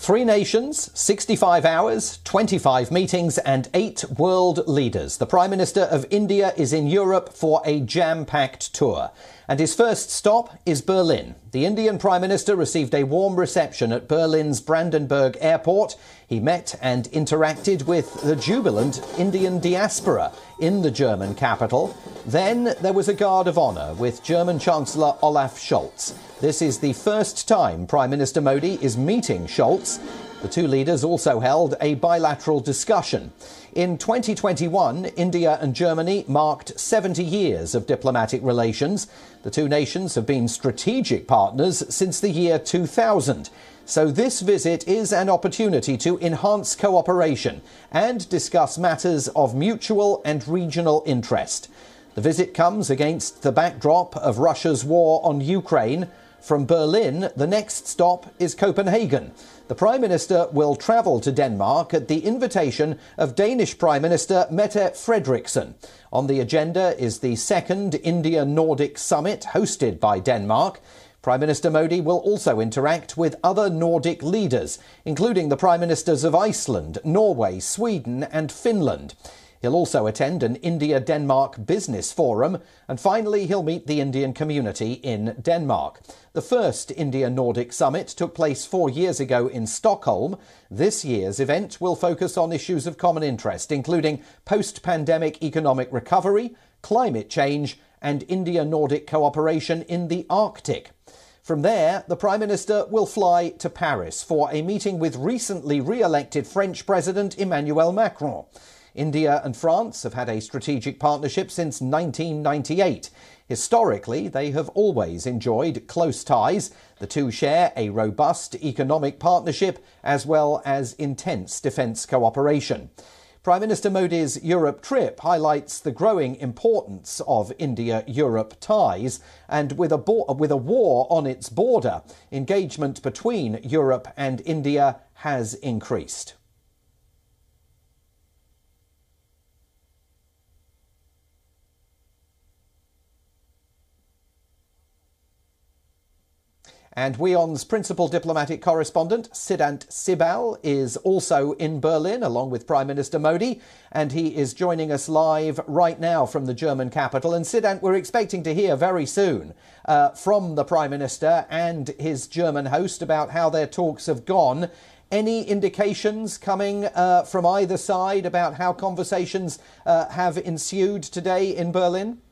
3 nations, 65 hours, 25 meetings and 8 world leaders. The Prime Minister of India is in Europe for a jam-packed tour. And his first stop is Berlin. The Indian Prime Minister received a warm reception at Berlin's Brandenburg airport. He met and interacted with the jubilant Indian diaspora in the German capital. Then there was a guard of honour with German Chancellor Olaf Scholz. This is the first time Prime Minister Modi is meeting Scholz. The two leaders also held a bilateral discussion. In 2021, India and Germany marked 70 years of diplomatic relations. The two nations have been strategic partners since the year 2000. So this visit is an opportunity to enhance cooperation and discuss matters of mutual and regional interest. The visit comes against the backdrop of Russia's war on Ukraine. From Berlin, the next stop is Copenhagen. The Prime Minister will travel to Denmark at the invitation of Danish Prime Minister Mette Frederiksen. On the agenda is the second India-Nordic summit hosted by Denmark. Prime Minister Modi will also interact with other Nordic leaders, including the Prime Ministers of Iceland, Norway, Sweden and Finland. He'll also attend an India-Denmark business forum, and finally he'll meet the Indian community in Denmark. The first India-Nordic summit took place 4 years ago in Stockholm. This year's event will focus on issues of common interest, including post-pandemic economic recovery, climate change and India-Nordic cooperation in the Arctic. From there, the Prime Minister will fly to Paris for a meeting with recently re-elected French President Emmanuel Macron. India and France have had a strategic partnership since 1998. Historically, they have always enjoyed close ties. The two share a robust economic partnership as well as intense defence cooperation. Prime Minister Modi's Europe trip highlights the growing importance of India-Europe ties, and with a war on its border, engagement between Europe and India has increased. And WION's principal diplomatic correspondent, Siddhant Sibal, is also in Berlin along with Prime Minister Modi, and he is joining us live right now from the German capital. And Siddhant, we're expecting to hear very soon from the Prime Minister and his German host about how their talks have gone. Any indications coming from either side about how conversations have ensued today in Berlin?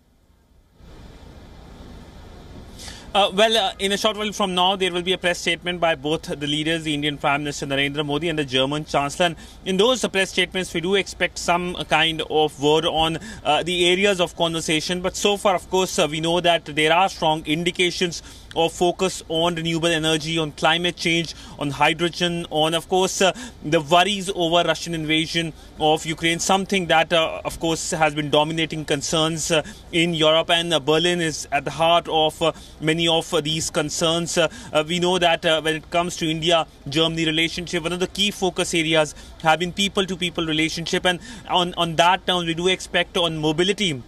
In a short while from now, there will be a press statement by both the leaders, the Indian Prime Minister Narendra Modi and the German Chancellor. And in those press statements, we do expect some kind of word on the areas of conversation. But so far, of course, we know that there are strong indications of focus on renewable energy, on climate change, on hydrogen, on, of course, the worries over Russian invasion of Ukraine, something that, of course, has been dominating concerns in Europe. And Berlin is at the heart of many of these concerns. We know that when it comes to India-Germany relationship, one of the key focus areas have been people-to-people relationship. And on that terms, we do expect on mobility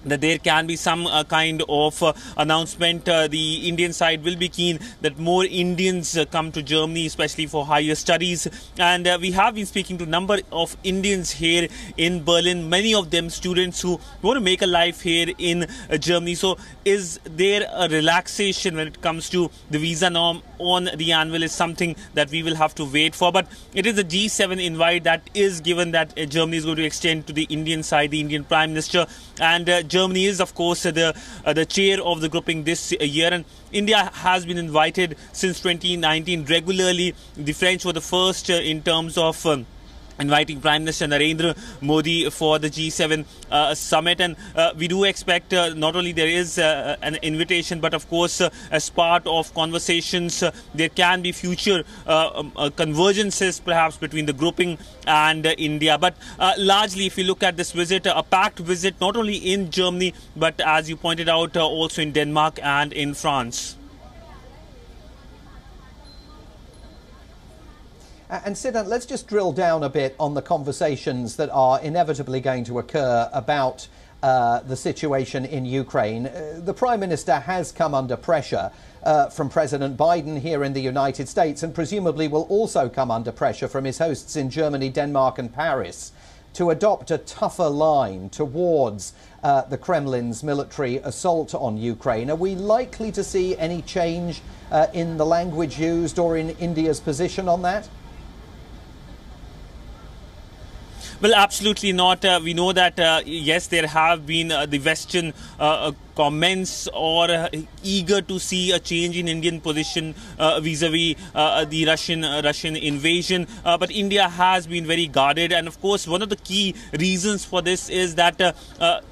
that there can be some kind of announcement. The Indian side will be keen that more Indians come to Germany, especially for higher studies. And we have been speaking to a number of Indians here in Berlin, many of them students who want to make a life here in Germany. So is there a relaxation when it comes to the visa norm on the anvil is something that we will have to wait for. But it is a G7 invite that is given that Germany is going to extend to the Indian side, the Indian Prime Minister. And Germany is, of course, the chair of the grouping this year. And India has been invited since 2019 regularly. The French were the first in terms of inviting Prime Minister Narendra Modi for the G7 summit. And we do expect not only there is an invitation, but of course as part of conversations there can be future convergences perhaps between the grouping and India. But largely, if you look at this visit, a packed visit not only in Germany but, as you pointed out, also in Denmark and in France. And Siddhant, let's just drill down a bit on the conversations that are inevitably going to occur about the situation in Ukraine. The Prime Minister has come under pressure from President Biden here in the United States, and presumably will also come under pressure from his hosts in Germany, Denmark and Paris to adopt a tougher line towards the Kremlin's military assault on Ukraine. Are we likely to see any change in the language used or in India's position on that? Well, absolutely not. We know that, yes, there have been the Western comments or eager to see a change in Indian position vis-a-vis the Russian invasion. But India has been very guarded. And of course, one of the key reasons for this is that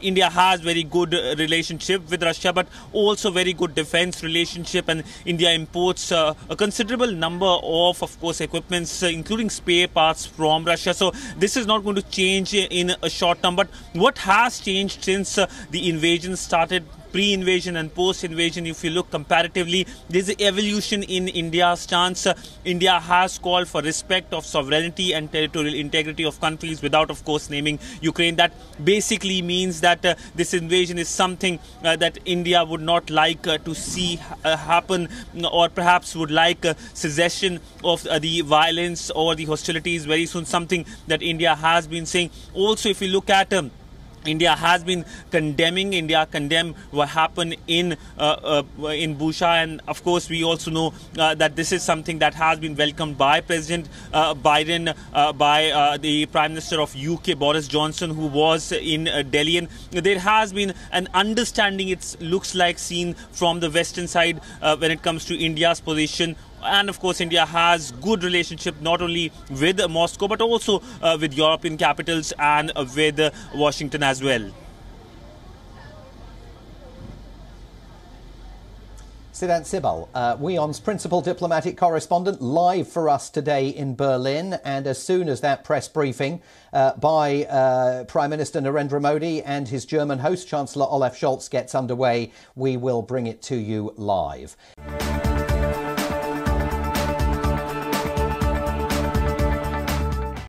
India has very good relationship with Russia, but also very good defense relationship. And India imports a considerable number of course, equipments, including spare parts from Russia. So this is not going to change in a short term. But what has changed since the invasion started, pre-invasion and post-invasion, if you look comparatively, there's an evolution in India's stance. India has called for respect of sovereignty and territorial integrity of countries without, of course, naming Ukraine. That basically means that this invasion is something that India would not like to see happen, or perhaps would like cessation of the violence or the hostilities very soon, something that India has been saying. Also, if you look at India has been condemned what happened in Busha, and of course we also know that this is something that has been welcomed by President Biden, by the Prime Minister of UK, Boris Johnson, who was in Delhi. And there has been an understanding, it looks like, seen from the Western side when it comes to India's position. And of course, India has good relationship not only with Moscow but also with European capitals and with Washington as well. Siddhant Sibal, WION's principal diplomatic correspondent, live for us today in Berlin. And as soon as that press briefing by Prime Minister Narendra Modi and his German host, Chancellor Olaf Scholz, gets underway, we will bring it to you live.